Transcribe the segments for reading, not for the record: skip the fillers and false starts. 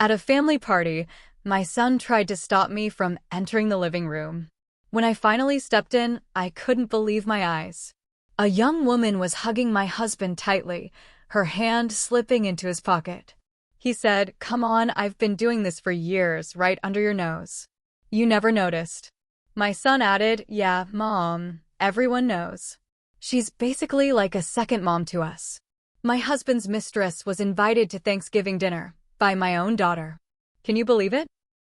At a family party, my son tried to stop me from entering the living room. When I finally stepped in, I couldn't believe my eyes. A young woman was hugging my husband tightly, her hand slipping into his pocket. He said, "Come on, I've been doing this for years, right under your nose. You never noticed." My son added, "Yeah, Mom, everyone knows. She's basically like a second mom to us." My husband's mistress was invited to Thanksgiving dinner by my own daughter. Can you believe it?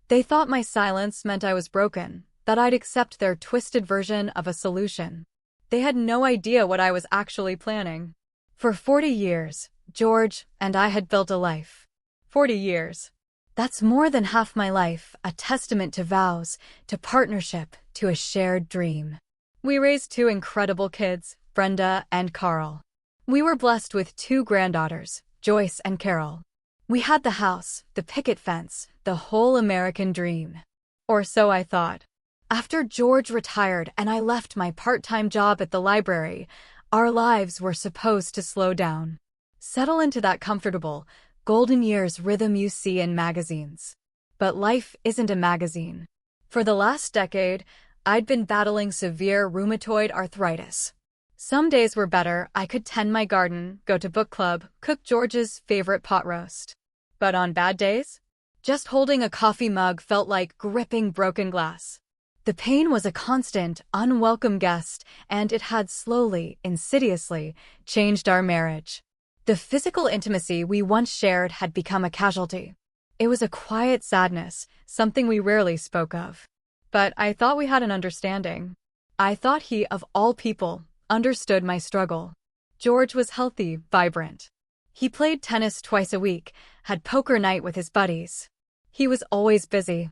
They thought my silence meant I was broken, that I'd accept their twisted version of a solution. They had no idea what I was actually planning. For 40 years, George and I had built a life. 40 years. That's more than half my life, a testament to vows, to partnership, to a shared dream. We raised two incredible kids, Brenda and Carl. We were blessed with two granddaughters, Joyce and Carol. We had the house, the picket fence, the whole American dream. Or so I thought. After George retired and I left my part-time job at the library, our lives were supposed to slow down. Settle into that comfortable, golden years rhythm you see in magazines. But life isn't a magazine. For the last decade, I'd been battling severe rheumatoid arthritis. Some days were better. I could tend my garden, go to book club, cook George's favorite pot roast. But on bad days, just holding a coffee mug felt like gripping broken glass. The pain was a constant, unwelcome guest, and it had slowly, insidiously, changed our marriage. The physical intimacy we once shared had become a casualty. It was a quiet sadness, something we rarely spoke of. But I thought we had an understanding. I thought he, of all people, understood my struggle. George was healthy, vibrant. He played tennis twice a week, had poker night with his buddies. He was always busy.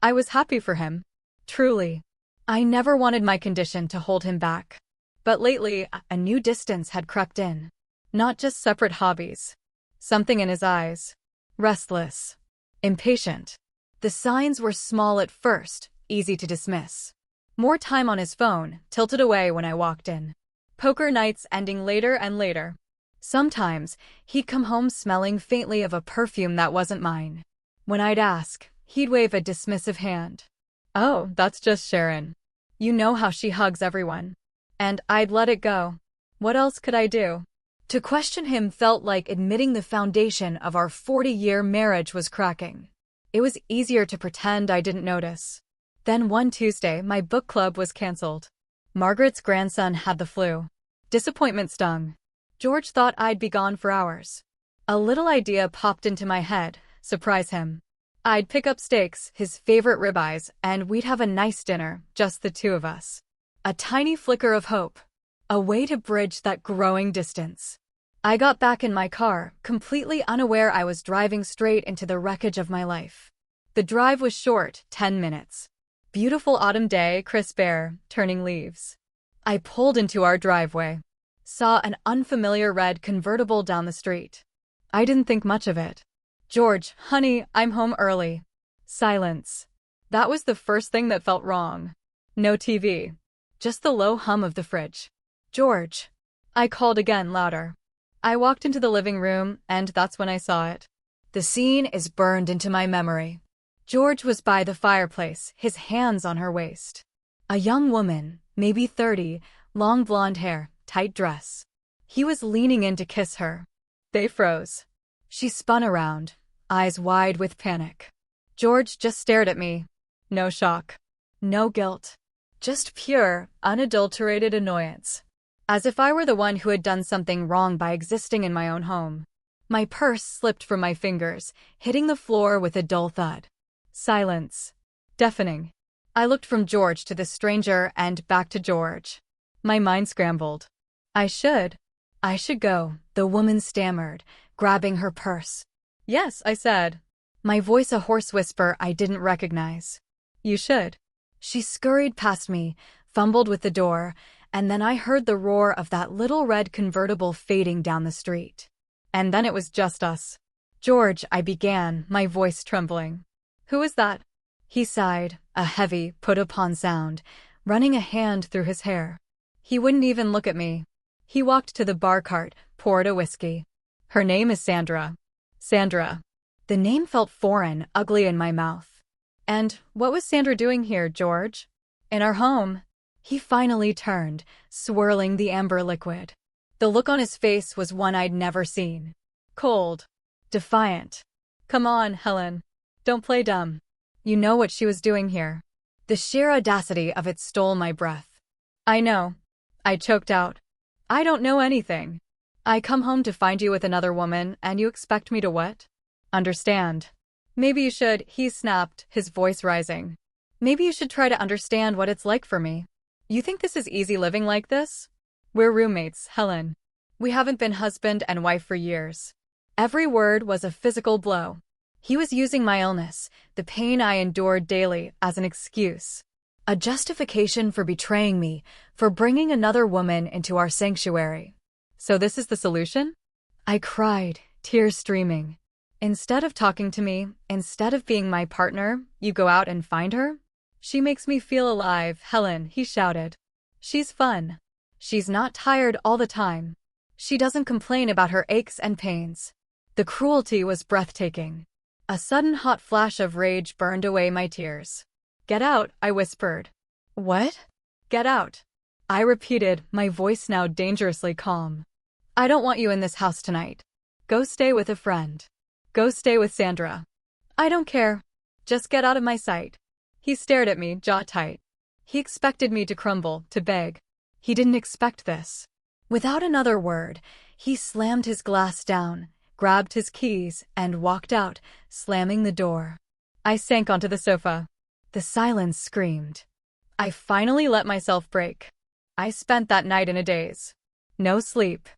I was happy for him. Truly. I never wanted my condition to hold him back. But lately, a new distance had crept in. Not just separate hobbies. Something in his eyes. Restless. Impatient. The signs were small at first, easy to dismiss. More time on his phone, tilted away when I walked in. Poker nights ending later and later. Sometimes, he'd come home smelling faintly of a perfume that wasn't mine. When I'd ask, he'd wave a dismissive hand. "Oh, that's just Sharon. You know how she hugs everyone." And I'd let it go. What else could I do? To question him felt like admitting the foundation of our 40-year marriage was cracking. It was easier to pretend I didn't notice. Then one Tuesday, my book club was canceled. Margaret's grandson had the flu. Disappointment stung. George thought I'd be gone for hours. A little idea popped into my head: surprise him. I'd pick up steaks, his favorite ribeyes, and we'd have a nice dinner, just the two of us. A tiny flicker of hope. A way to bridge that growing distance. I got back in my car, completely unaware I was driving straight into the wreckage of my life. The drive was short, 10 minutes. Beautiful autumn day, crisp air, turning leaves. I pulled into our driveway. Saw an unfamiliar red convertible down the street. I didn't think much of it. "George, honey, I'm home early." Silence. That was the first thing that felt wrong. No TV. Just the low hum of the fridge. "George." I called again, louder. I walked into the living room, and that's when I saw it. The scene is burned into my memory. George was by the fireplace, his hands on her waist. A young woman, maybe 30, long blonde hair, tight dress. He was leaning in to kiss her. They froze. She spun around, eyes wide with panic. George just stared at me. No shock. No guilt. Just pure, unadulterated annoyance. As if I were the one who had done something wrong by existing in my own home. My purse slipped from my fingers, hitting the floor with a dull thud. Silence. Deafening. I looked from George to the stranger and back to George. My mind scrambled. I should go, the woman stammered, grabbing her purse. "Yes," I said. My voice a hoarse whisper I didn't recognize. "You should." She scurried past me, fumbled with the door, and then I heard the roar of that little red convertible fading down the street. And then it was just us. "George," I began, my voice trembling. "Who is that?" He sighed, a heavy, put-upon sound, running a hand through his hair. He wouldn't even look at me. He walked to the bar cart, poured a whiskey. "Her name is Sandra." "Sandra." The name felt foreign, ugly in my mouth. And what was Sandra doing here, George? In our home. He finally turned, swirling the amber liquid. The look on his face was one I'd never seen. Cold. Defiant. Come on, Helen. Don't play dumb. You know what she was doing here. The sheer audacity of it stole my breath. I know. I choked out. I don't know anything. I come home to find you with another woman, and you expect me to what? Understand. Maybe you should, he snapped, his voice rising. Maybe you should try to understand what it's like for me. You think this is easy living like this? We're roommates, Helen. We haven't been husband and wife for years. Every word was a physical blow. He was using my illness, the pain I endured daily, as an excuse. A justification for betraying me, for bringing another woman into our sanctuary. So this is the solution? I cried, tears streaming. Instead of talking to me, instead of being my partner, you go out and find her? She makes me feel alive, Helen, he shouted. She's fun. She's not tired all the time. She doesn't complain about her aches and pains. The cruelty was breathtaking. A sudden hot flash of rage burned away my tears. Get out, I whispered. What? Get out. I repeated, my voice now dangerously calm. I don't want you in this house tonight. Go stay with a friend. Go stay with Sandra. I don't care. Just get out of my sight. He stared at me, jaw tight. He expected me to crumble, to beg. He didn't expect this. Without another word, he slammed his glass down, grabbed his keys, and walked out, slamming the door. I sank onto the sofa. The silence screamed. I finally let myself break. I spent that night in a daze. No sleep.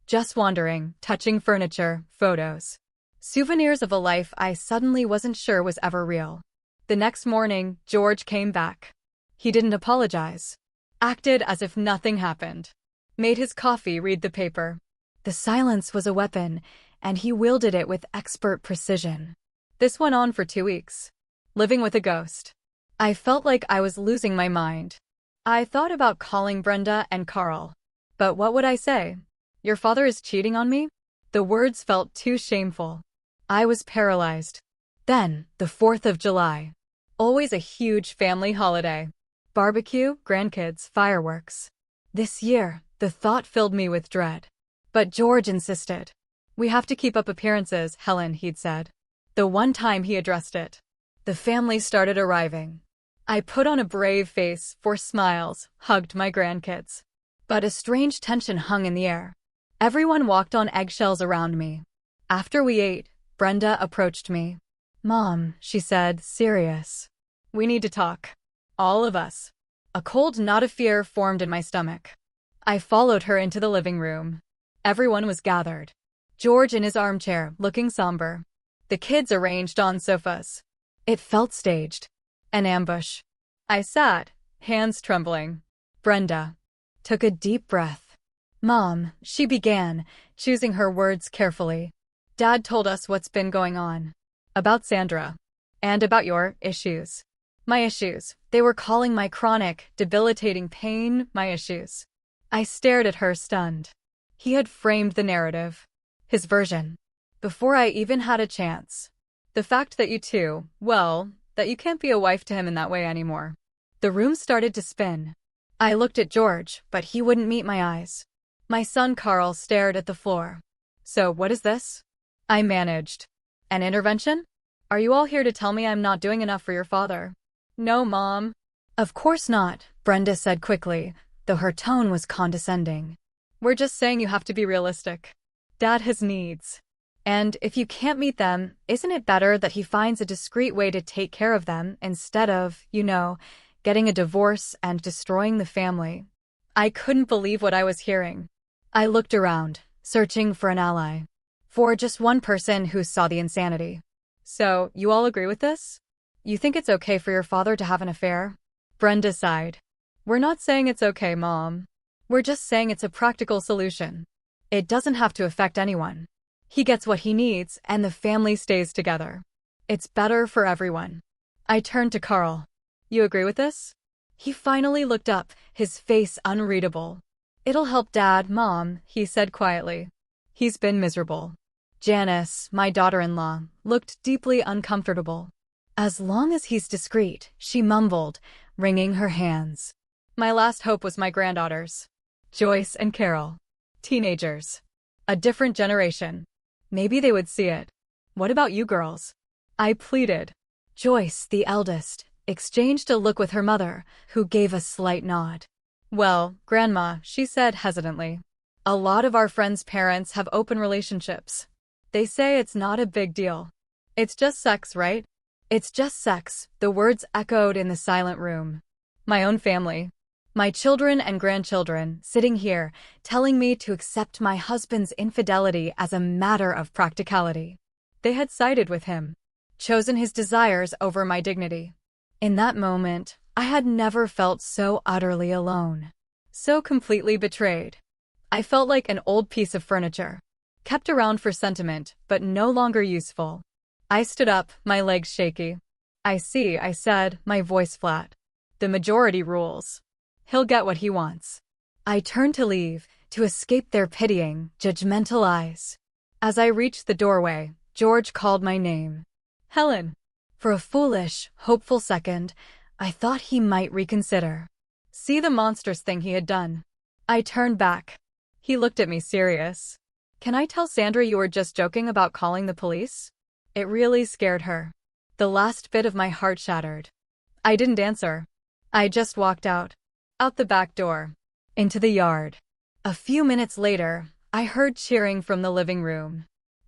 Just wandering, touching furniture, photos. Souvenirs of a life I suddenly wasn't sure was ever real. The next morning, George came back. He didn't apologize. Acted as if nothing happened. Made his coffee, read the paper. The silence was a weapon, and he wielded it with expert precision. This went on for 2 weeks. Living with a ghost. I felt like I was losing my mind. I thought about calling Brenda and Carl. But what would I say? Your father is cheating on me? The words felt too shameful. I was paralyzed. Then, the 4th of July. Always a huge family holiday. Barbecue, grandkids, fireworks. This year, the thought filled me with dread. But George insisted. We have to keep up appearances, Helen, he'd said. The one time he addressed it. The family started arriving. I put on a brave face, forced smiles, hugged my grandkids. But a strange tension hung in the air. Everyone walked on eggshells around me. After we ate, Brenda approached me. Mom, she said, serious. We need to talk. All of us. A cold knot of fear formed in my stomach. I followed her into the living room. Everyone was gathered. George in his armchair, looking somber. The kids arranged on sofas. It felt staged. An ambush. I sat, hands trembling. Brenda took a deep breath. Mom, she began, choosing her words carefully. Dad told us what's been going on. About Sandra. And about your issues. My issues. They were calling my chronic, debilitating pain my issues. I stared at her, stunned. He had framed the narrative. His version. Before I even had a chance. The fact that you two, well, that you can't be a wife to him in that way anymore. The room started to spin. I looked at George, but he wouldn't meet my eyes. My son Carl stared at the floor. So, what is this? I managed. An intervention? Are you all here to tell me I'm not doing enough for your father? No, Mom. Of course not, Brenda said quickly, though her tone was condescending. We're just saying you have to be realistic. Dad has needs. And if you can't meet them, isn't it better that he finds a discreet way to take care of them instead of, getting a divorce and destroying the family? I couldn't believe what I was hearing. I looked around, searching for an ally. For just one person who saw the insanity. So, you all agree with this? You think it's okay for your father to have an affair? Brenda sighed. We're not saying it's okay, Mom. We're just saying it's a practical solution. It doesn't have to affect anyone. He gets what he needs, and the family stays together. It's better for everyone. I turned to Carl. You agree with this? He finally looked up, his face unreadable. It'll help Dad, Mom, he said quietly. He's been miserable. Janice, my daughter-in-law, looked deeply uncomfortable. As long as he's discreet, she mumbled, wringing her hands. My last hope was my granddaughters. Joyce and Carol. Teenagers. A different generation. Maybe they would see it. What about you girls? I pleaded. Joyce, the eldest, exchanged a look with her mother, who gave a slight nod. Well, Grandma, she said hesitantly. A lot of our friends' parents have open relationships. They say it's not a big deal. It's just sex, right? It's just sex, the words echoed in the silent room. My own family. My children and grandchildren, sitting here, telling me to accept my husband's infidelity as a matter of practicality. They had sided with him, chosen his desires over my dignity. In that moment, I had never felt so utterly alone, so completely betrayed. I felt like an old piece of furniture, kept around for sentiment, but no longer useful. I stood up, my legs shaky. I see, I said, my voice flat. The majority rules. He'll get what he wants. I turned to leave, to escape their pitying, judgmental eyes. As I reached the doorway, George called my name. Helen. For a foolish, hopeful second, I thought he might reconsider. See the monstrous thing he had done. I turned back. He looked at me serious. Can I tell Sandra you were just joking about calling the police? It really scared her. The last bit of my heart shattered. I didn't answer. I just walked out the back door, into the yard. A few minutes later, I heard cheering from the living room.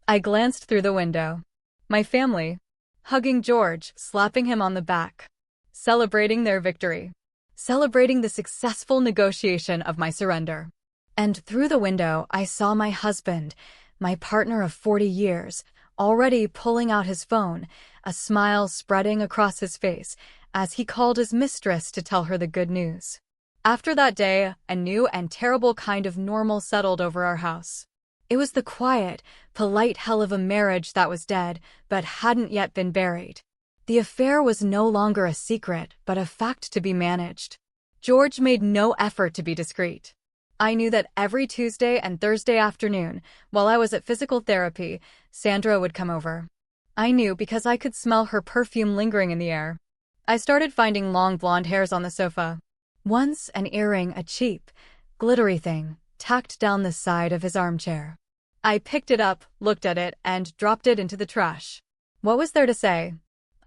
I glanced through the window. My family, hugging George, slapping him on the back, celebrating their victory, celebrating the successful negotiation of my surrender. And through the window, I saw my husband, my partner of 40 years, already pulling out his phone, a smile spreading across his face as he called his mistress to tell her the good news. After that day, a new and terrible kind of normal settled over our house. It was the quiet, polite hell of a marriage that was dead, but hadn't yet been buried. The affair was no longer a secret, but a fact to be managed. George made no effort to be discreet. I knew that every Tuesday and Thursday afternoon, while I was at physical therapy, Sandra would come over. I knew because I could smell her perfume lingering in the air. I started finding long blonde hairs on the sofa. Once an earring, a cheap, glittery thing, tacked down the side of his armchair. I picked it up, looked at it, and dropped it into the trash. What was there to say?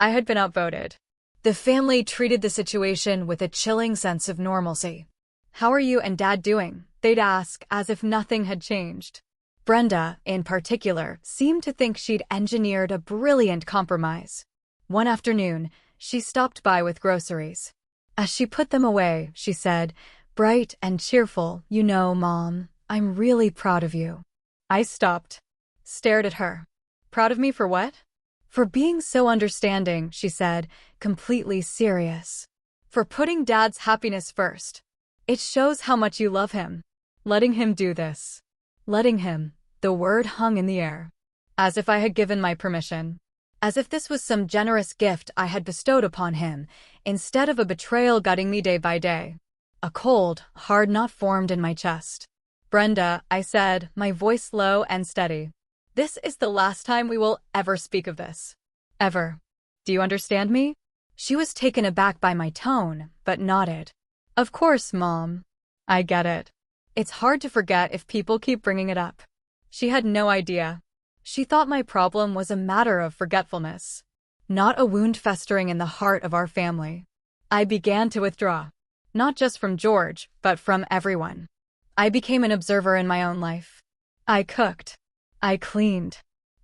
I had been outvoted. The family treated the situation with a chilling sense of normalcy. How are you and Dad doing? They'd ask, as if nothing had changed. Brenda, in particular, seemed to think she'd engineered a brilliant compromise. One afternoon, she stopped by with groceries. As she put them away, she said, bright and cheerful, "You know, Mom, I'm really proud of you." I stopped, stared at her. Proud of me for what? For being so understanding, she said, completely serious. For putting Dad's happiness first. It shows how much you love him. Letting him do this. Letting him. The word hung in the air. As if I had given my permission. As if this was some generous gift I had bestowed upon him, instead of a betrayal gutting me day by day. A cold, hard knot formed in my chest. Brenda, I said, my voice low and steady. This is the last time we will ever speak of this. Ever. Do you understand me? She was taken aback by my tone, but nodded. Of course, Mom. I get it. It's hard to forget if people keep bringing it up. She had no idea. She thought my problem was a matter of forgetfulness, not a wound festering in the heart of our family. I began to withdraw, not just from George, but from everyone. I became an observer in my own life. I cooked. I cleaned.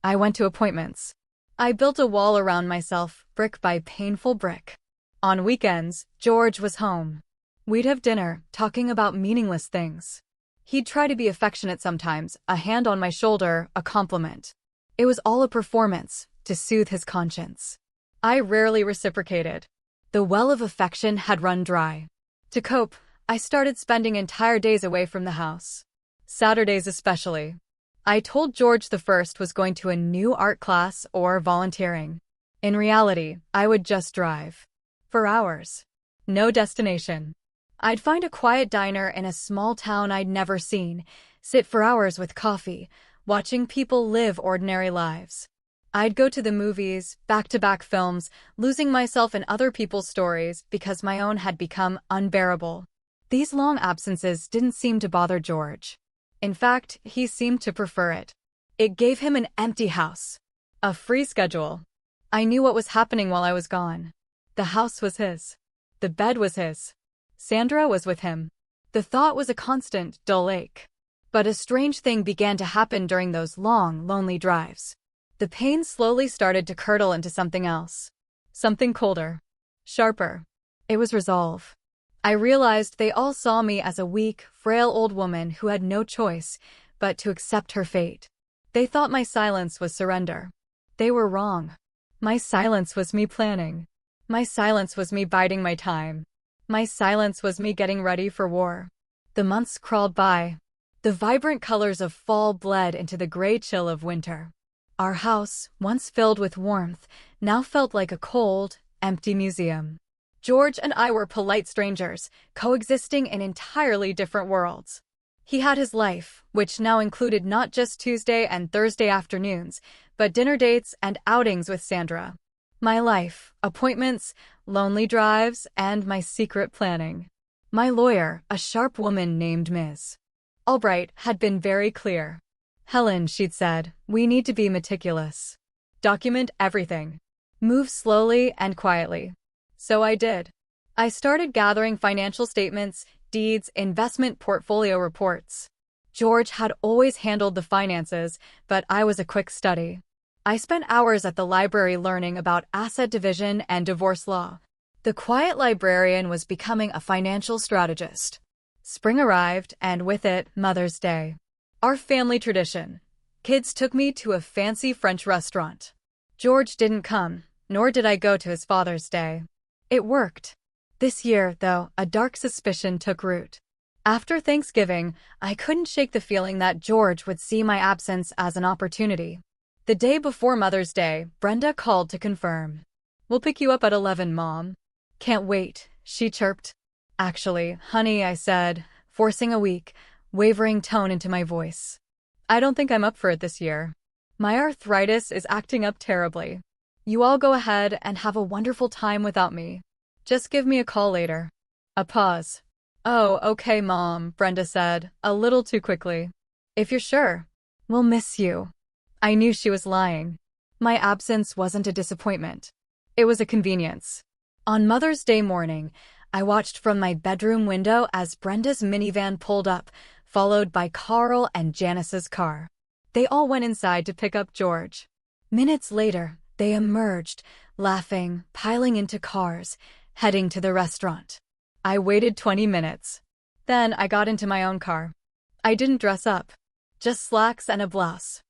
I went to appointments. I built a wall around myself, brick by painful brick. On weekends, George was home. We'd have dinner, talking about meaningless things. He'd try to be affectionate sometimes, a hand on my shoulder, a compliment. It was all a performance, to soothe his conscience. I rarely reciprocated. The well of affection had run dry. To cope, I started spending entire days away from the house. Saturdays especially. I told George the first was going to a new art class or volunteering. In reality, I would just drive. For hours. No destination. I'd find a quiet diner in a small town I'd never seen, sit for hours with coffee, watching people live ordinary lives. I'd go to the movies, back-to-back films, losing myself in other people's stories because my own had become unbearable. These long absences didn't seem to bother George. In fact, he seemed to prefer it. It gave him an empty house, a free schedule. I knew what was happening while I was gone. The house was his. The bed was his. Sandra was with him. The thought was a constant, dull ache. But a strange thing began to happen during those long, lonely drives. The pain slowly started to curdle into something else. Something colder. Sharper. It was resolve. I realized they all saw me as a weak, frail old woman who had no choice but to accept her fate. They thought my silence was surrender. They were wrong. My silence was me planning. My silence was me biding my time. My silence was me getting ready for war. The months crawled by. The vibrant colors of fall bled into the gray chill of winter. Our house, once filled with warmth, now felt like a cold, empty museum. George and I were polite strangers, coexisting in entirely different worlds. He had his life, which now included not just Tuesday and Thursday afternoons, but dinner dates and outings with Sandra. My life, appointments, lonely drives, and my secret planning. My lawyer, a sharp woman named Ms. Albright, had been very clear. Helen, she'd said, we need to be meticulous. Document everything. Move slowly and quietly. So I did. I started gathering financial statements, deeds, investment portfolio reports. George had always handled the finances, but I was a quick study. I spent hours at the library learning about asset division and divorce law. The quiet librarian was becoming a financial strategist. Spring arrived, and with it, Mother's Day. Our family tradition. Kids took me to a fancy French restaurant. George didn't come, nor did I go to his Father's Day. It worked. This year, though, a dark suspicion took root. After Thanksgiving, I couldn't shake the feeling that George would see my absence as an opportunity. The day before Mother's Day, Brenda called to confirm. We'll pick you up at 11, Mom. Can't wait, she chirped. Actually, honey, I said, forcing a weak, wavering tone into my voice. I don't think I'm up for it this year. My arthritis is acting up terribly. You all go ahead and have a wonderful time without me. Just give me a call later. A pause. Oh, okay, Mom, Brenda said, a little too quickly. If you're sure. We'll miss you. I knew she was lying. My absence wasn't a disappointment. It was a convenience. On Mother's Day morning, I watched from my bedroom window as Brenda's minivan pulled up, followed by Carl and Janice's car. They all went inside to pick up George. Minutes later, they emerged, laughing, piling into cars, heading to the restaurant. I waited 20 minutes. Then I got into my own car. I didn't dress up. Just slacks and a blouse.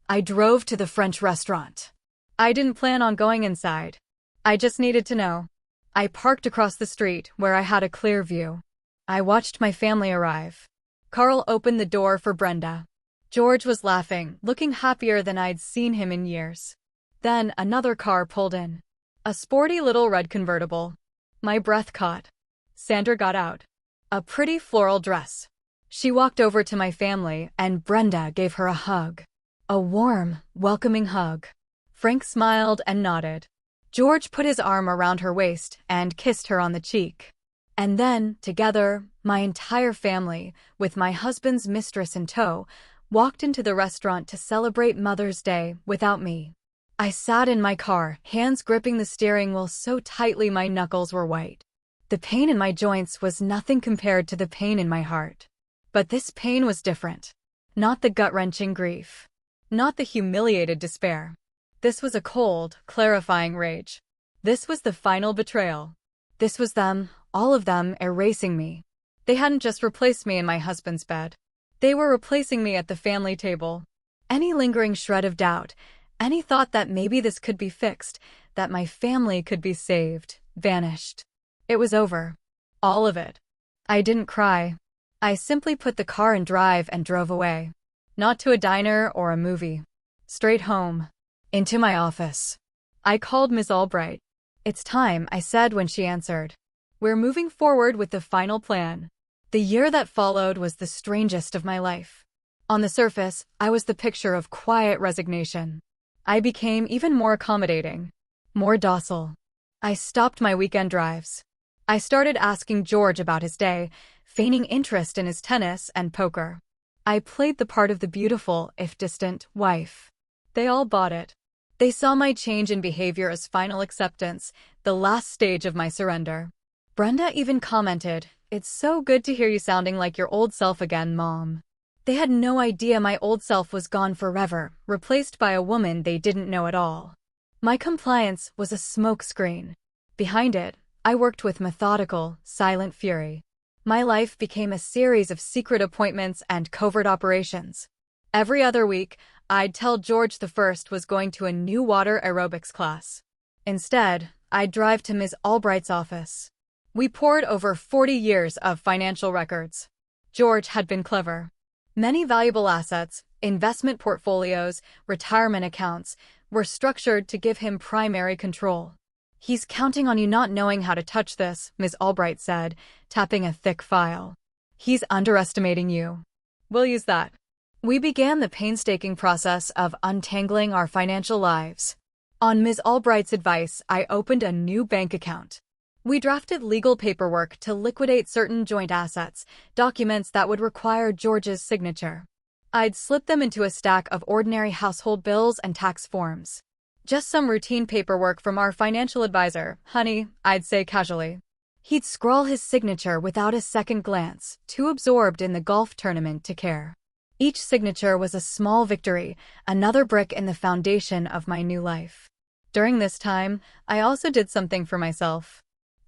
I drove to the French restaurant. I didn't plan on going inside. I just needed to know. I parked across the street where I had a clear view. I watched my family arrive. Carl opened the door for Brenda. George was laughing, looking happier than I'd seen him in years. Then another car pulled in. A sporty little red convertible. My breath caught. Sandra got out. A pretty floral dress. She walked over to my family, and Brenda gave her a hug. A warm, welcoming hug. Frank smiled and nodded. George put his arm around her waist and kissed her on the cheek. And then, together, my entire family, with my husband's mistress in tow, walked into the restaurant to celebrate Mother's Day without me. I sat in my car, hands gripping the steering wheel so tightly my knuckles were white. The pain in my joints was nothing compared to the pain in my heart. But this pain was different. Not the gut-wrenching grief. Not the humiliated despair. This was a cold, clarifying rage. This was the final betrayal. This was them, all of them, erasing me. They hadn't just replaced me in my husband's bed. They were replacing me at the family table. Any lingering shred of doubt, any thought that maybe this could be fixed, that my family could be saved, vanished. It was over. All of it. I didn't cry. I simply put the car in drive and drove away. Not to a diner or a movie. Straight home. Into my office. I called Ms. Albright. It's time, I said when she answered. We're moving forward with the final plan. The year that followed was the strangest of my life. On the surface, I was the picture of quiet resignation. I became even more accommodating, more docile. I stopped my weekend drives. I started asking George about his day, feigning interest in his tennis and poker. I played the part of the beautiful, if distant, wife. They all bought it. They saw my change in behavior as final acceptance, the last stage of my surrender. Brenda even commented, "It's so good to hear you sounding like your old self again, Mom." They had no idea my old self was gone forever, replaced by a woman they didn't know at all. My compliance was a smokescreen. Behind it, I worked with methodical, silent fury. My life became a series of secret appointments and covert operations. Every other week, I'd tell George the first was going to a new water aerobics class. Instead, I'd drive to Ms. Albright's office. We pored over 40 years of financial records. George had been clever. Many valuable assets, investment portfolios, retirement accounts, were structured to give him primary control. "He's counting on you not knowing how to touch this," Ms. Albright said, tapping a thick file. "He's underestimating you." "We'll use that." We began the painstaking process of untangling our financial lives. On Ms. Albright's advice, I opened a new bank account. We drafted legal paperwork to liquidate certain joint assets, documents that would require George's signature. I'd slip them into a stack of ordinary household bills and tax forms. "Just some routine paperwork from our financial advisor, honey," I'd say casually. He'd scrawl his signature without a second glance, too absorbed in the golf tournament to care. Each signature was a small victory, another brick in the foundation of my new life. During this time, I also did something for myself.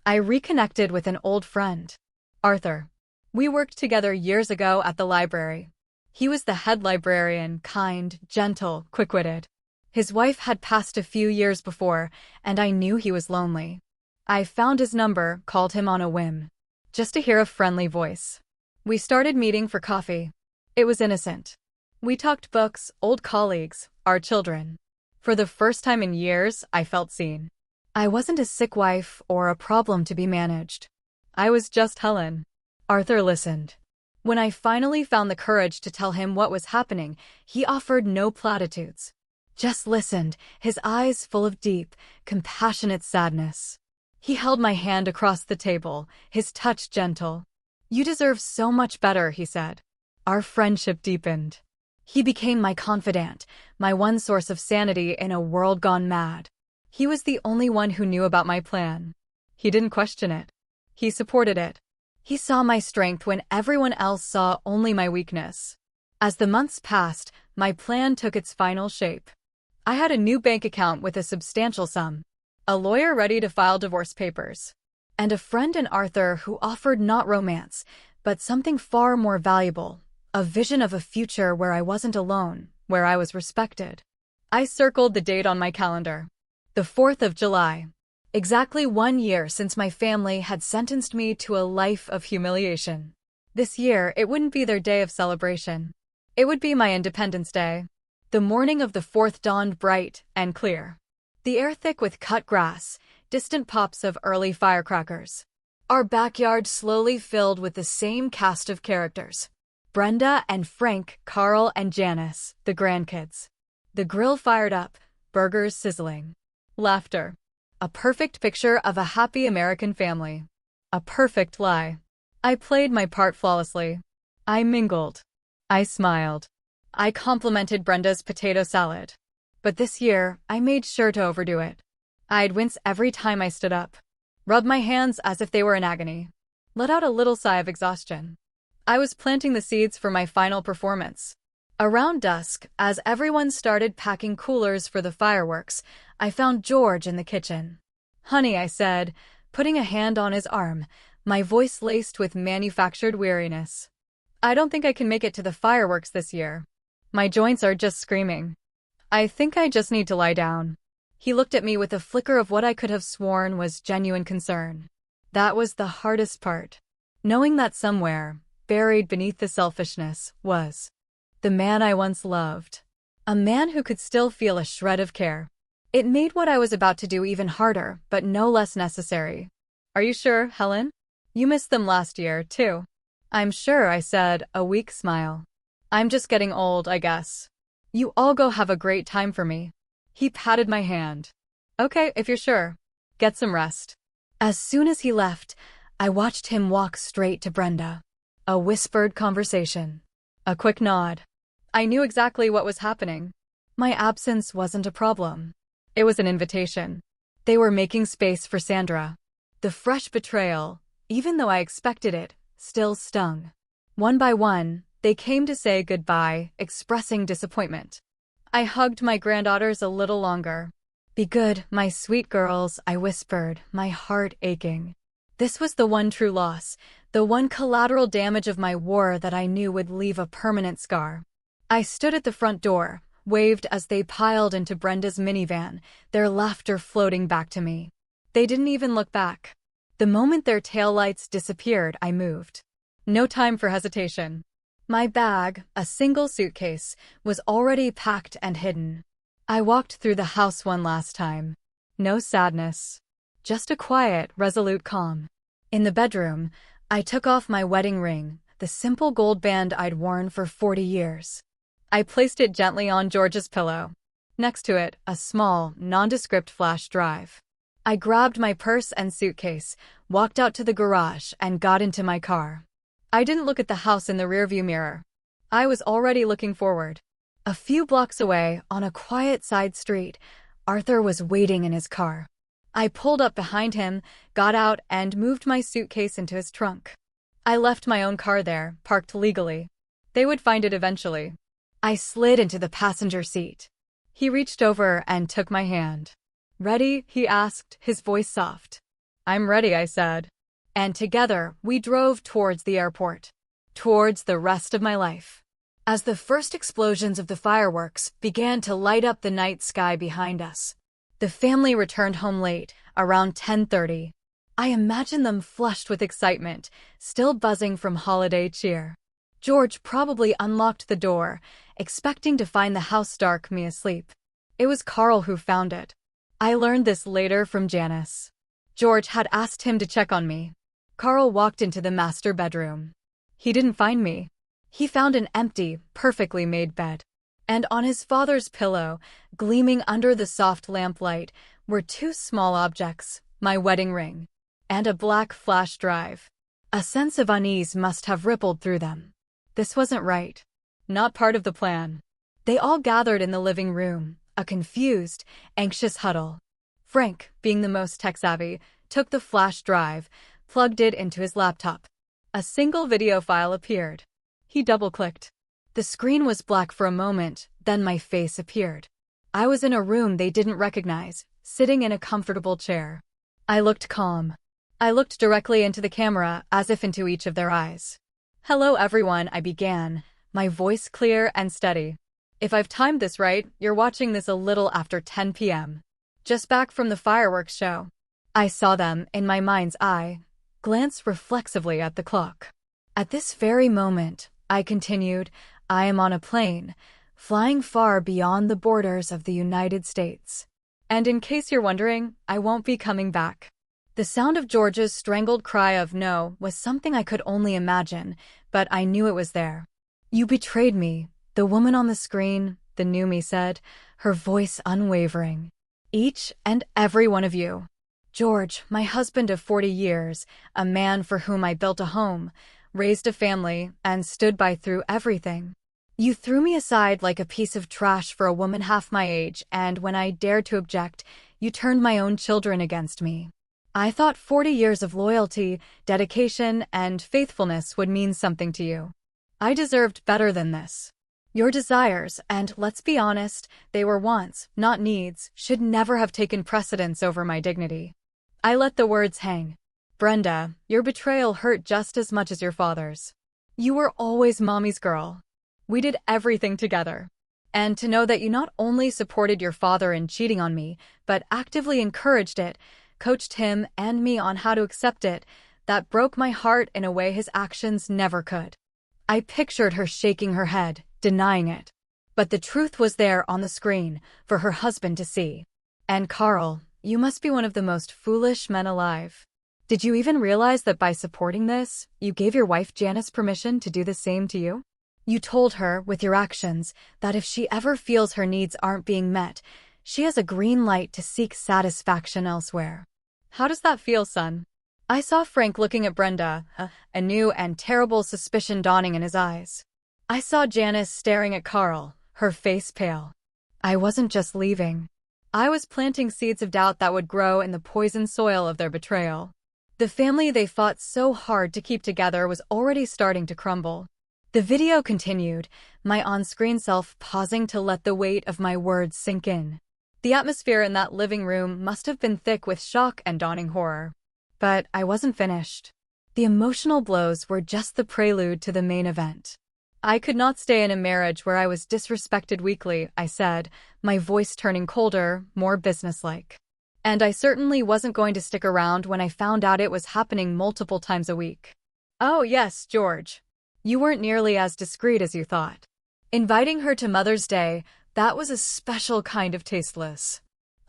I reconnected with an old friend, Arthur. We worked together years ago at the library. He was the head librarian, kind, gentle, quick-witted. His wife had passed a few years before, and I knew he was lonely. I found his number, called him on a whim, just to hear a friendly voice. We started meeting for coffee. It was innocent. We talked books, old colleagues, our children. For the first time in years, I felt seen. I wasn't a sick wife or a problem to be managed. I was just Helen. Arthur listened. When I finally found the courage to tell him what was happening, he offered no platitudes. Just listened, his eyes full of deep, compassionate sadness. He held my hand across the table, his touch gentle. "You deserve so much better," he said. Our friendship deepened. He became my confidant, my one source of sanity in a world gone mad. He was the only one who knew about my plan. He didn't question it. He supported it. He saw my strength when everyone else saw only my weakness. As the months passed, my plan took its final shape. I had a new bank account with a substantial sum, a lawyer ready to file divorce papers, and a friend in Arthur who offered not romance, but something far more valuable, a vision of a future where I wasn't alone, where I was respected. I circled the date on my calendar. The 4th of July. Exactly 1 year since my family had sentenced me to a life of humiliation. This year, it wouldn't be their day of celebration. It would be my Independence Day. The morning of the 4th dawned bright and clear. The air thick with cut grass, distant pops of early firecrackers. Our backyard slowly filled with the same cast of characters. Brenda and Frank, Carl and Janice, the grandkids. The grill fired up, burgers sizzling. Laughter. A perfect picture of a happy American family. A perfect lie. I played my part flawlessly. I mingled. I smiled. I complimented Brenda's potato salad. But this year, I made sure to overdo it. I'd wince every time I stood up. Rub my hands as if they were in agony. Let out a little sigh of exhaustion. I was planting the seeds for my final performance. Around dusk, as everyone started packing coolers for the fireworks, I found George in the kitchen. "Honey," I said, putting a hand on his arm, my voice laced with manufactured weariness. "I don't think I can make it to the fireworks this year. My joints are just screaming. I think I just need to lie down." He looked at me with a flicker of what I could have sworn was genuine concern. That was the hardest part. Knowing that somewhere, buried beneath the selfishness, was the man I once loved. A man who could still feel a shred of care. It made what I was about to do even harder, but no less necessary. "Are you sure, Helen? You missed them last year, too." "I'm sure," I said, a weak smile. I'm just getting old, I guess. You all go have a great time for me. He patted my hand. Okay, if you're sure. Get some rest. As soon as he left, I watched him walk straight to Brenda. A whispered conversation. A quick nod. I knew exactly what was happening. My absence wasn't a problem. It was an invitation. They were making space for Sandra. The fresh betrayal, even though I expected it, still stung. One by one, they came to say goodbye, expressing disappointment. I hugged my granddaughters a little longer. Be good, my sweet girls, I whispered, my heart aching. This was the one true loss, the one collateral damage of my war that I knew would leave a permanent scar. I stood at the front door, waved as they piled into Brenda's minivan, their laughter floating back to me. They didn't even look back. The moment their taillights disappeared, I moved. No time for hesitation. My bag, a single suitcase, was already packed and hidden. I walked through the house one last time. No sadness. Just a quiet, resolute calm. In the bedroom, I took off my wedding ring, the simple gold band I'd worn for 40 years. I placed it gently on George's pillow. Next to it, a small, nondescript flash drive. I grabbed my purse and suitcase, walked out to the garage, and got into my car. I didn't look at the house in the rearview mirror. I was already looking forward. A few blocks away, on a quiet side street, Arthur was waiting in his car. I pulled up behind him, got out, and moved my suitcase into his trunk. I left my own car there, parked legally. They would find it eventually. I slid into the passenger seat. He reached over and took my hand. Ready? He asked, his voice soft. I'm ready, I said. And together, we drove towards the airport. Towards the rest of my life. As the first explosions of the fireworks began to light up the night sky behind us, the family returned home late, around 10:30. I imagined them flushed with excitement, still buzzing from holiday cheer. George probably unlocked the door, expecting to find the house dark, me asleep. It was Carl who found it. I learned this later from Janice. George had asked him to check on me. Carl walked into the master bedroom. He didn't find me. He found an empty, perfectly made bed. And on his father's pillow, gleaming under the soft lamplight, were two small objects, my wedding ring, and a black flash drive. A sense of unease must have rippled through them. This wasn't right. Not part of the plan. They all gathered in the living room, a confused, anxious huddle. Frank, being the most tech-savvy, took the flash drive, plugged it into his laptop. A single video file appeared. He double-clicked. The screen was black for a moment, then my face appeared. I was in a room they didn't recognize, sitting in a comfortable chair. I looked calm. I looked directly into the camera, as if into each of their eyes. Hello everyone, I began, my voice clear and steady. If I've timed this right, you're watching this a little after 10 p.m. Just back from the fireworks show. I saw them, in my mind's eye, glance reflexively at the clock. At this very moment, I continued, I am on a plane, flying far beyond the borders of the United States. And in case you're wondering, I won't be coming back. The sound of George's strangled cry of no was something I could only imagine, but I knew it was there. You betrayed me, the woman on the screen, the new me said, her voice unwavering. Each and every one of you. George, my husband of 40 years, a man for whom I built a home, raised a family, and stood by through everything. You threw me aside like a piece of trash for a woman half my age, and when I dared to object, you turned my own children against me. I thought 40 years of loyalty, dedication, and faithfulness would mean something to you. I deserved better than this. Your desires, and let's be honest, they were wants, not needs, should never have taken precedence over my dignity. I let the words hang. Brenda, your betrayal hurt just as much as your father's. You were always mommy's girl. We did everything together. And to know that you not only supported your father in cheating on me, but actively encouraged it, coached him and me on how to accept it, that broke my heart in a way his actions never could. I pictured her shaking her head, denying it. But the truth was there on the screen, for her husband to see. And Carl, you must be one of the most foolish men alive. Did you even realize that by supporting this, you gave your wife Janice permission to do the same to you? You told her, with your actions, that if she ever feels her needs aren't being met, she has a green light to seek satisfaction elsewhere. How does that feel, son? I saw Frank looking at Brenda, a new and terrible suspicion dawning in his eyes. I saw Janice staring at Carl, her face pale. I wasn't just leaving. I was planting seeds of doubt that would grow in the poisoned soil of their betrayal. The family they fought so hard to keep together was already starting to crumble. The video continued, my on-screen self pausing to let the weight of my words sink in. The atmosphere in that living room must have been thick with shock and dawning horror. But I wasn't finished. The emotional blows were just the prelude to the main event. I could not stay in a marriage where I was disrespected weekly, I said, my voice turning colder, more businesslike. And I certainly wasn't going to stick around when I found out it was happening multiple times a week. Oh yes, George. You weren't nearly as discreet as you thought. Inviting her to Mother's Day, that was a special kind of tasteless.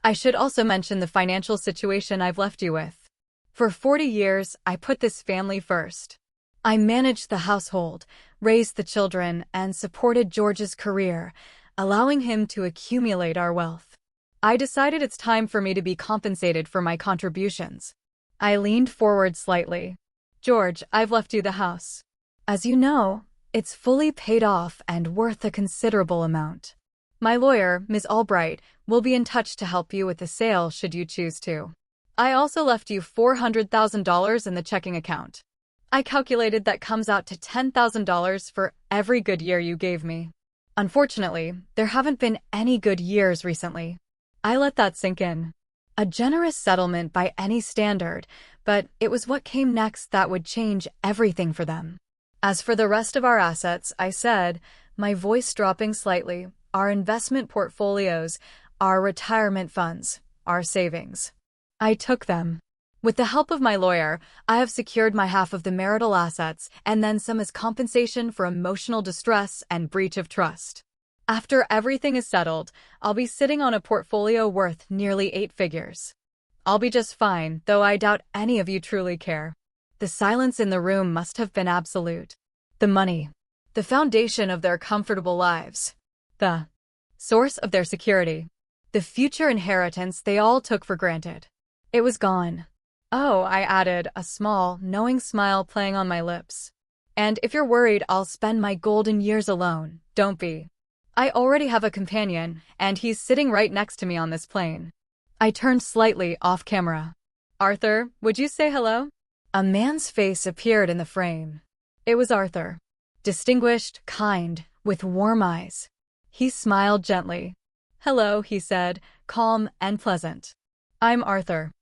I should also mention the financial situation I've left you with. For 40 years, I put this family first. I managed the household, raised the children, and supported George's career, allowing him to accumulate our wealth. I decided it's time for me to be compensated for my contributions. I leaned forward slightly. George, I've left you the house. As you know, it's fully paid off and worth a considerable amount. My lawyer, Ms. Albright, will be in touch to help you with the sale should you choose to. I also left you $400,000 in the checking account. I calculated that comes out to $10,000 for every good year you gave me. Unfortunately, there haven't been any good years recently. I let that sink in. A generous settlement by any standard, but it was what came next that would change everything for them. As for the rest of our assets, I said, my voice dropping slightly, our investment portfolios, our retirement funds, our savings. I took them. With the help of my lawyer, I have secured my half of the marital assets and then some as compensation for emotional distress and breach of trust. After everything is settled, I'll be sitting on a portfolio worth nearly 8 figures. I'll be just fine, though I doubt any of you truly care. The silence in the room must have been absolute. The money. The foundation of their comfortable lives. The source of their security. The future inheritance they all took for granted. It was gone. Oh, I added, a small, knowing smile playing on my lips. And if you're worried I'll spend my golden years alone, don't be. I already have a companion, and he's sitting right next to me on this plane. I turned slightly off camera. Arthur, would you say hello? A man's face appeared in the frame. It was Arthur. Distinguished, kind, with warm eyes. He smiled gently. Hello, he said, calm and pleasant. I'm Arthur.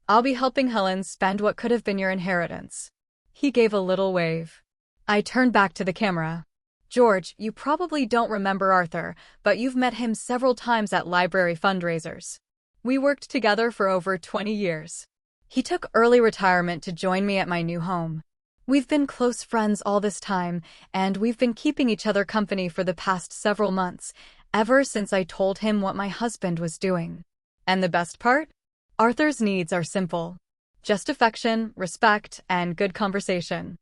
I'll be helping Helen spend what could have been your inheritance. He gave a little wave. I turned back to the camera. George, you probably don't remember Arthur, but you've met him several times at library fundraisers. We worked together for over 20 years. He took early retirement to join me at my new home. We've been close friends all this time, and we've been keeping each other company for the past several months, ever since I told him what my husband was doing. And the best part? Arthur's needs are simple. Just affection, respect, and good conversation.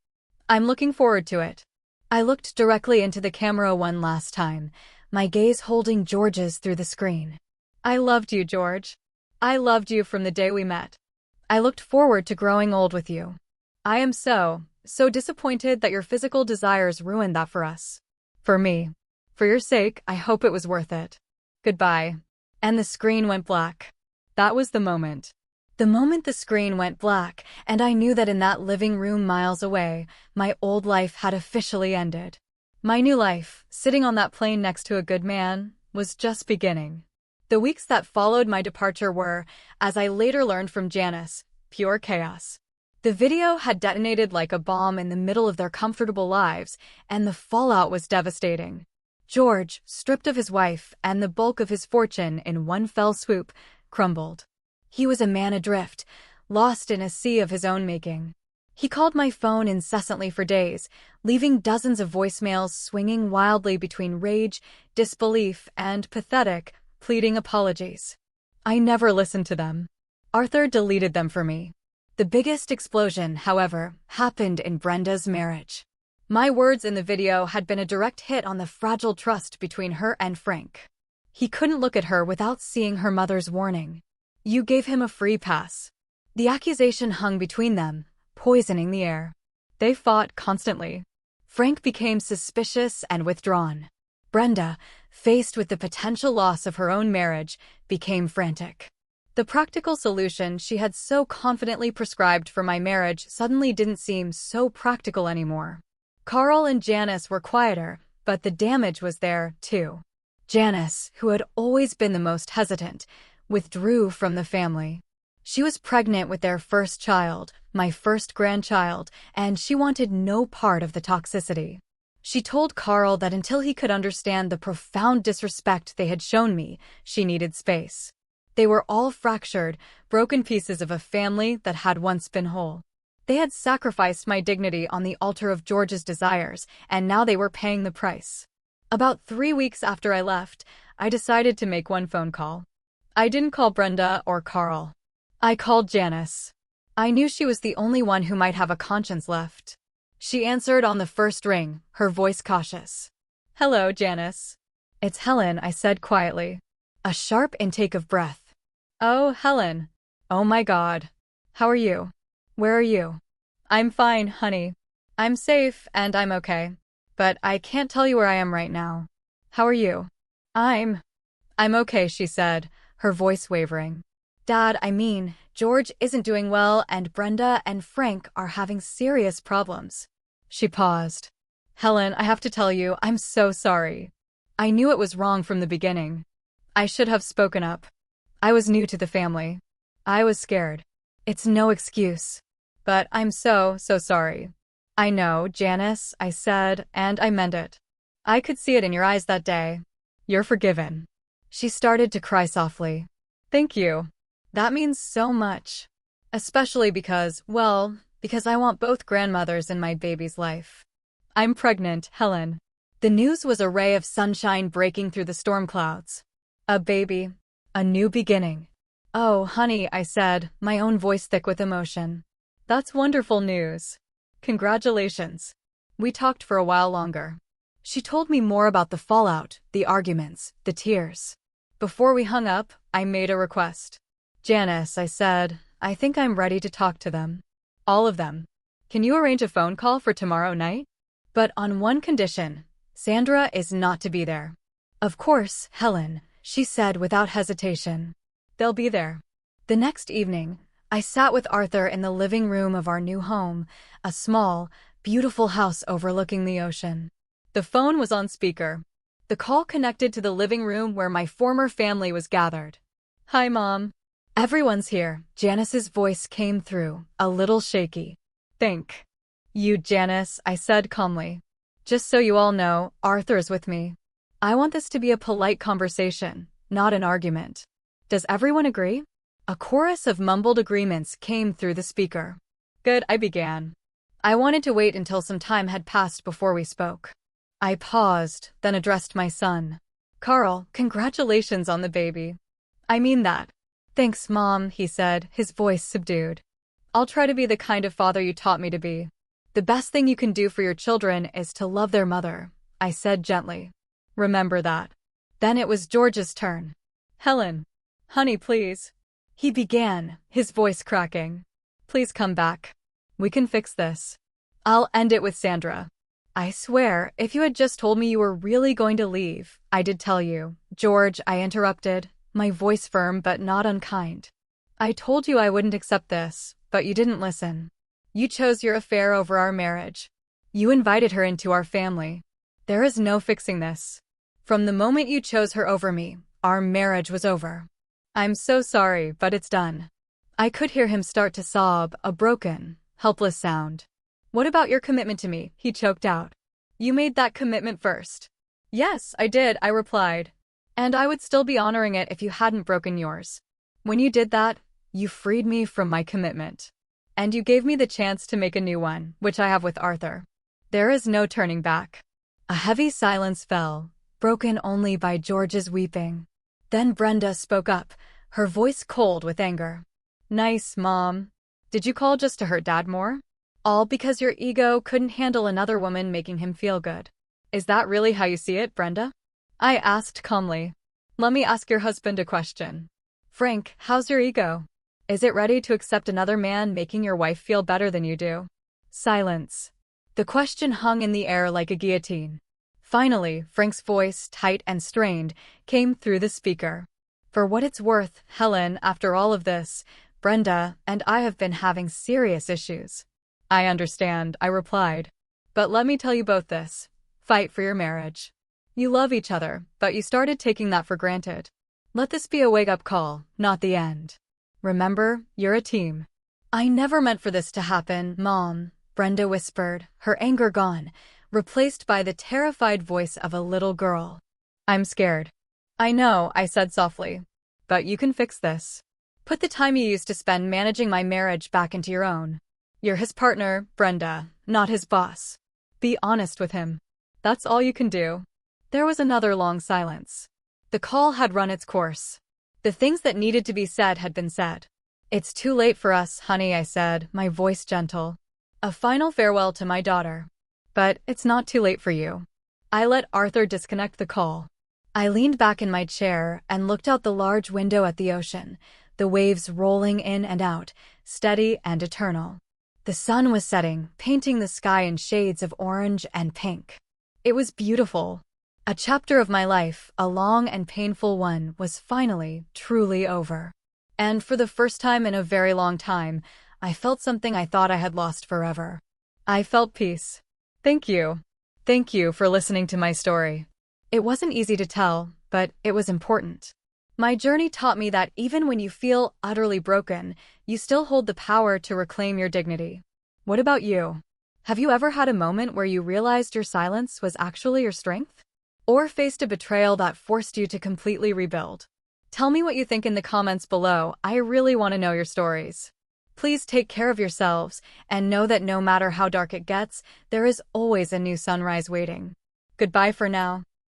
I'm looking forward to it. I looked directly into the camera one last time, my gaze holding George's through the screen. I loved you, George. I loved you from the day we met. I looked forward to growing old with you. I am so disappointed that your physical desires ruined that for us. For me. For your sake, I hope it was worth it. Goodbye. And the screen went black. That was the moment. The moment the screen went black, and I knew that in that living room miles away, my old life had officially ended. My new life, sitting on that plane next to a good man, was just beginning. The weeks that followed my departure were, as I later learned from Janice, pure chaos. The video had detonated like a bomb in the middle of their comfortable lives, and the fallout was devastating. George, stripped of his wife and the bulk of his fortune in one fell swoop, crumbled. He was a man adrift, lost in a sea of his own making. He called my phone incessantly for days, leaving dozens of voicemails swinging wildly between rage, disbelief, and pathetic, pleading apologies. I never listened to them. Arthur deleted them for me. The biggest explosion, however, happened in Brenda's marriage. My words in the video had been a direct hit on the fragile trust between her and Frank. He couldn't look at her without seeing her mother's warning. You gave him a free pass. The accusation hung between them, poisoning the air. They fought constantly. Frank became suspicious and withdrawn. Brenda, faced with the potential loss of her own marriage, became frantic. The practical solution she had so confidently prescribed for my marriage suddenly didn't seem so practical anymore. Carl and Janice were quieter, but the damage was there, too. Janice, who had always been the most hesitant, withdrew from the family. She was pregnant with their first child, my first grandchild, and she wanted no part of the toxicity. She told Carl that until he could understand the profound disrespect they had shown me, she needed space. They were all fractured, broken pieces of a family that had once been whole. They had sacrificed my dignity on the altar of George's desires, and now they were paying the price. About 3 weeks after I left, I decided to make one phone call. I didn't call Brenda or Carl. I called Janice. I knew she was the only one who might have a conscience left. She answered on the first ring, her voice cautious. "Hello, Janice." "It's Helen," I said quietly. A sharp intake of breath. "Oh, Helen. Oh my God. How are you? Where are you?" "I'm fine, honey. I'm safe and I'm okay. But I can't tell you where I am right now. How are you?" I'm okay," she said, her voice wavering. "Dad, George isn't doing well and Brenda and Frank are having serious problems." She paused. "Helen, I have to tell you, I'm so sorry. I knew it was wrong from the beginning. I should have spoken up. I was new to the family. I was scared. It's no excuse. But I'm so sorry." "I know, Janice," I said, and I meant it. I could see it in your eyes that day. "You're forgiven." She started to cry softly. "Thank you. That means so much. Especially because I want both grandmothers in my baby's life. I'm pregnant, Helen." The news was a ray of sunshine breaking through the storm clouds. A baby. A new beginning. "Oh, honey," I said, my own voice thick with emotion. "That's wonderful news. Congratulations." We talked for a while longer. She told me more about the fallout, the arguments, the tears. Before we hung up, I made a request. "Janice," I said, "I think I'm ready to talk to them. All of them. Can you arrange a phone call for tomorrow night? But on one condition. Sandra is not to be there." "Of course, Helen," she said without hesitation. "They'll be there." The next evening, I sat with Arthur in the living room of our new home, a small, beautiful house overlooking the ocean. The phone was on speaker. The call connected to the living room where my former family was gathered. "Hi, Mom." "Everyone's here." Janice's voice came through, a little shaky. "Thank you, Janice," I said calmly. "Just so you all know, Arthur's with me. I want this to be a polite conversation, not an argument. Does everyone agree?" A chorus of mumbled agreements came through the speaker. "Good," I began. I wanted to wait until some time had passed before we spoke. I paused, then addressed my son. "Carl, congratulations on the baby." "I mean that." "Thanks, Mom," he said, his voice subdued. "I'll try to be the kind of father you taught me to be. The best thing you can do for your children is to love their mother," I said gently. "Remember that." Then it was George's turn. "Helen. Honey, please." He began, his voice cracking. "Please come back. We can fix this. I'll end it with Sandra." "I swear, if you had just told me you were really going to leave, I did tell you." "George," I interrupted, my voice firm but not unkind. "I told you I wouldn't accept this, but you didn't listen. You chose your affair over our marriage. You invited her into our family. There is no fixing this. From the moment you chose her over me, our marriage was over. I'm so sorry, but it's done." I could hear him start to sob, a broken, helpless sound. "What about your commitment to me?" he choked out. "You made that commitment first." "Yes, I did," I replied. "And I would still be honoring it if you hadn't broken yours. When you did that, you freed me from my commitment. And you gave me the chance to make a new one, which I have with Arthur. There is no turning back." A heavy silence fell, broken only by George's weeping. Then Brenda spoke up, her voice cold with anger. "Nice, Mom. Did you call just to hurt Dad more?" All because your ego couldn't handle another woman making him feel good. Is that really how you see it, Brenda? I asked calmly. Let me ask your husband a question. Frank, how's your ego? Is it ready to accept another man making your wife feel better than you do? Silence. The question hung in the air like a guillotine. Finally, Frank's voice, tight and strained, came through the speaker. For what it's worth, Helen, after all of this, Brenda and I have been having serious issues. I understand, I replied. But let me tell you both this. Fight for your marriage. You love each other, but you started taking that for granted. Let this be a wake-up call, not the end. Remember, you're a team. I never meant for this to happen, Mom, Brenda whispered, her anger gone, replaced by the terrified voice of a little girl. I'm scared. I know, I said softly. But you can fix this. Put the time you used to spend managing my marriage back into your own. You're his partner, Brenda, not his boss. Be honest with him. That's all you can do. There was another long silence. The call had run its course. The things that needed to be said had been said. It's too late for us, honey, I said, my voice gentle. A final farewell to my daughter. But it's not too late for you. I let Arthur disconnect the call. I leaned back in my chair and looked out the large window at the ocean, the waves rolling in and out, steady and eternal. The sun was setting, painting the sky in shades of orange and pink. It was beautiful. A chapter of my life, a long and painful one, was finally, truly over. And for the first time in a very long time, I felt something I thought I had lost forever. I felt peace. Thank you. Thank you for listening to my story. It wasn't easy to tell, but it was important. My journey taught me that even when you feel utterly broken, you still hold the power to reclaim your dignity. What about you? Have you ever had a moment where you realized your silence was actually your strength? Or faced a betrayal that forced you to completely rebuild? Tell me what you think in the comments below. I really want to know your stories. Please take care of yourselves, and know that no matter how dark it gets, there is always a new sunrise waiting. Goodbye for now.